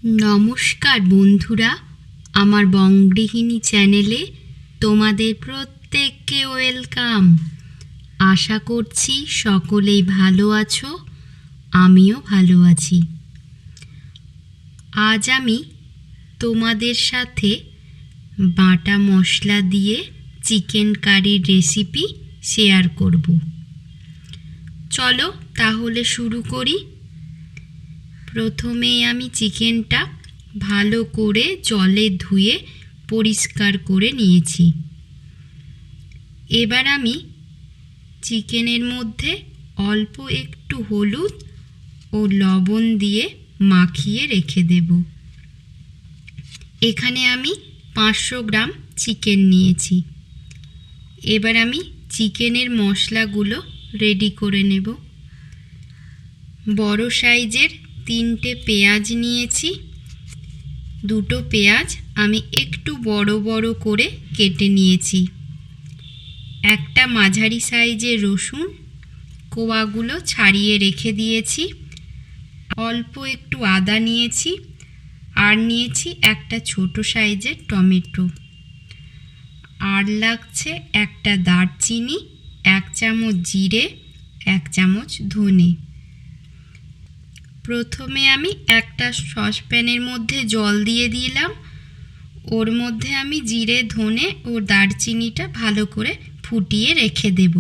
নমস্কার বন্ধুরা, আমার বঙ্গগৃহিণী চ্যানেলে তোমাদের প্রত্যেককে ওয়েলকাম। আশা করছি সকলেই ভালো আছো, আমিও ভালো আছি। আজ আমি তোমাদের সাথে বাটা মশলা দিয়ে চিকেন কারির রেসিপি শেয়ার করব। চলো তাহলে শুরু করি। প্রথমেই আমি চিকেনটা ভালো করে জলে ধুয়ে পরিষ্কার করে নিয়েছি। এবার আমি চিকেনের মধ্যে অল্প একটু হলুদ ও লবণ দিয়ে মাখিয়ে রেখে দেব। এখানে আমি 500 গ্রাম চিকেন নিয়েছি। এবার আমি চিকেনের মশলাগুলো রেডি করে নেব। বড় সাইজের 3টে পেঁয়াজ নিয়েছি। 2টো পেঁয়াজ আমি একটু বড় বড় করে কেটে নিয়েছি। একটা মাঝারি সাইজের রসুন কোয়াগুলো ছাড়িয়ে রেখে দিয়েছি। অল্প একটু আদা নিয়েছি, আর নিয়েছি একটা ছোট সাইজের টমেটো। আর লাগছে একটা দারচিনি, 1 চামচ জিরে, 1 চামচ ধনে। প্রথমে আমি একটা সসপ্যানের মধ্যে জল দিয়ে দিলাম। ওর মধ্যে আমি জিরে, ধনে ও দারচিনিটা ভালো করে ফুটিয়ে রেখে দেব।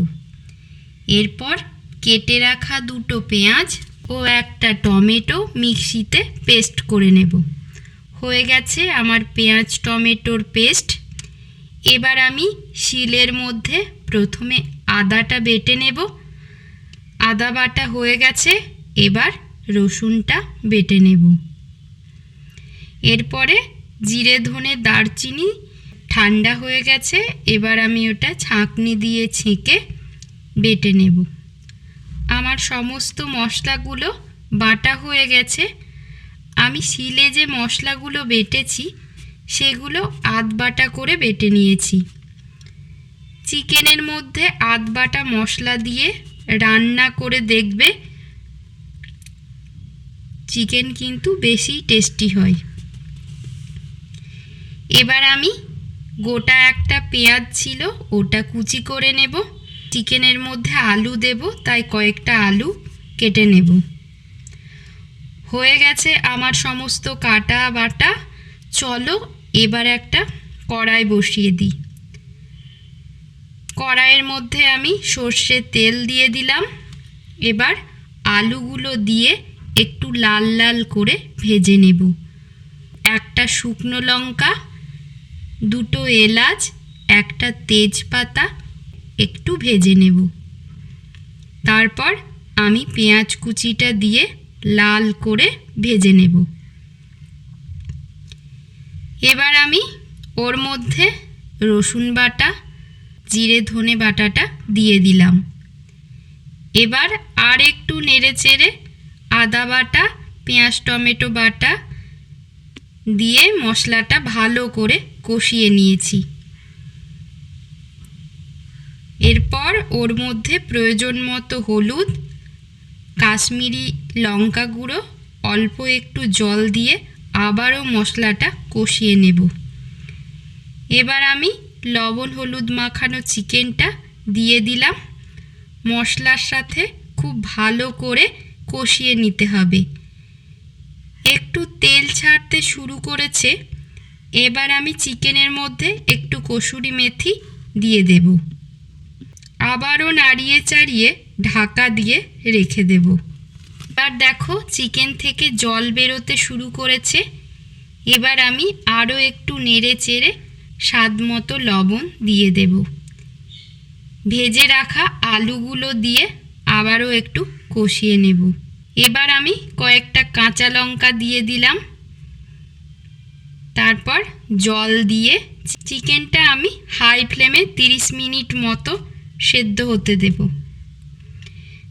এরপর কেটে রাখা 2টো পেঁয়াজ ও একটা টমেটো মিক্সিতে পেস্ট করে নেব। হয়ে গেছে আমার পেঁয়াজ টমেটোর পেস্ট। এবার আমি শিলের মধ্যে প্রথমে আদাটা বেটে নেব। আদা বাটা হয়ে গেছে, এবার রসুনটা বেটে নেব। এরপরে জিরে, ধনে, দারচিনি ঠান্ডা হয়ে গেছে, এবার আমি ওটা ছাঁকনি দিয়ে ছেঁকে বেটে নেব। আমার সমস্ত মশলাগুলো বাটা হয়ে গেছে। আমি শিলে যে মশলাগুলো বেটেছি সেগুলো আধ বাটা করে বেটে নিয়েছি। চিকেনের মধ্যে আধ বাটা মশলা দিয়ে রান্না করে দেখবে, চিকেন কিন্তু বেশি টেস্টি হয়। এবার আমি গোটা একটা পেঁয়াজ ছিল ওটা কুচি করে নেব। চিকেনের মধ্যে আলু দেব, তাই কয়েকটা আলু কেটে নেব। হয়ে গেছে আমার সমস্ত কাটা বাটা। চলো এবার একটা কড়াই বসিয়ে দিই। কড়াইয়ের মধ্যে আমি সর্ষের তেল দিয়ে দিলাম। এবার আলুগুলো দিয়ে একটু লাল লাল করে ভেজে নেব। একটা শুকনো লঙ্কা, 2টো এলাচ, একটা তেজপাতা একটু ভেজে নেব। তারপর আমি পেঁয়াজ কুচিটা দিয়ে লাল করে ভেজে নেব। এবার আমি ওর মধ্যে রসুন বাটা, জিরে, ধনে বাটাটা দিয়ে দিলাম। এবার আর একটু নেড়ে চেড়ে আদা বাটা, পেঁয়াজ টমেটো বাটা দিয়ে মশলাটা ভালো করে কষিয়ে নিয়েছি। এরপর ওর মধ্যে প্রয়োজন মতো হলুদ, কাশ্মীরি লঙ্কা গুঁড়ো, অল্প একটু জল দিয়ে আবারও মশলাটা কষিয়ে নেব। এবার আমি লবণ হলুদ মাখানো চিকেনটা দিয়ে দিলাম। মশলার সাথে খুব ভালো করে কষিয়ে নিতে হবে। একটু তেল ছাড়তে শুরু করেছে। এবার আমি চিকেনের মধ্যে একটু কসুরি মেথি দিয়ে দেব। আবারও নাড়িয়ে চাড়িয়ে ঢাকা দিয়ে রেখে দেব। এবার দেখো চিকেন থেকে জল বেরোতে শুরু করেছে। এবার আমি আরও একটু নেড়ে চেড়ে স্বাদ মতো লবণ দিয়ে দেব। ভেজে রাখা আলুগুলো দিয়ে আবারও একটু কষিয়ে নেব। এবার আমি কয়েকটা কাঁচা লঙ্কা দিয়ে দিলাম। তারপর জল দিয়ে চিকেনটা আমি হাই ফ্লেমে 30 মিনিট মতো সেদ্ধ হতে দেব।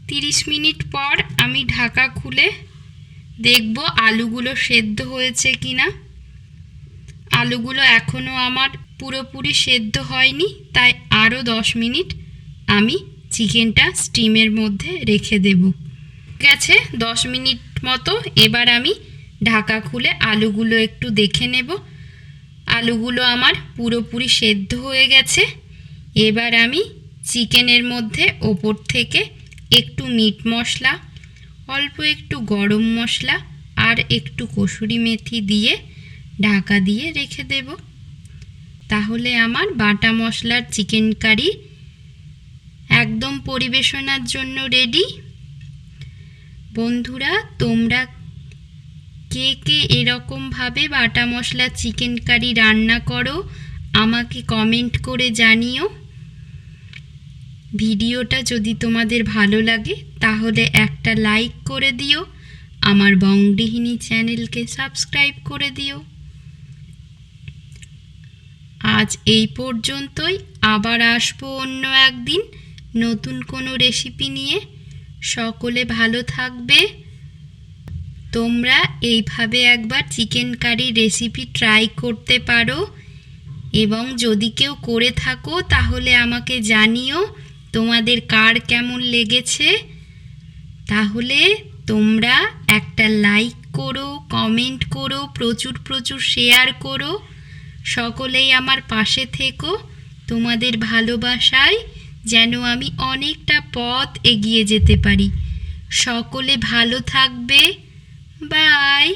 30 মিনিট পর আমি ঢাকা খুলে দেখব আলুগুলো সেদ্ধ হয়েছে কিনা। আলুগুলো এখনও আমার পুরোপুরি সেদ্ধ হয়নি, তাই আরও 10 মিনিট আমি চিকেনটা স্টিমের মধ্যে রেখে দেব। গেছে 10 মিনিট মতো। এবার আমি ঢাকা খুলে আলুগুলো একটু দেখে নেব। আলুগুলো আমার পুরোপুরি সেদ্ধ হয়ে গেছে। এবার আমি চিকেনের মধ্যে ওপর থেকে একটু মিট মশলা, অল্প একটু গরম মশলা আর একটু কসুরি মেথি দিয়ে ঢাকা দিয়ে রেখে দেব। তাহলে আমার বাটা মশলার চিকেন কারি একদম পরিবেশনার জন্য রেডি। বন্ধুরা, তোমরা কে কে এরকমভাবে বাটা মশলা চিকেন কারি রান্না করো আমাকে কমেন্ট করে জানিও। ভিডিওটা যদি তোমাদের ভালো লাগে তাহলে একটা লাইক করে দিও, আমার বঙ্গগৃহিণী চ্যানেলকে সাবস্ক্রাইব করে দিও। আজ এই পর্যন্তই, আবার আসবো অন্য একদিন নতুন কোনো রেসিপি নিয়ে। সকলে ভালো থাকবে। তোমরা এইভাবে একবার চিকেন কারি রেসিপি ট্রাই করতে পারো, এবং যদি কেউ করে থাকো তাহলে আমাকে জানিও তোমাদের কার কেমন লেগেছে। তাহলে তোমরা একটা লাইক করো, কমেন্ট করো, প্রচুর প্রচুর শেয়ার করো। সকলেই আমার পাশে থেকো। তোমাদের ভালোবাসায় যেন আমি অনেকটা পথ এগিয়ে যেতে পারি। সকলে ভালো থাকবে। বাই।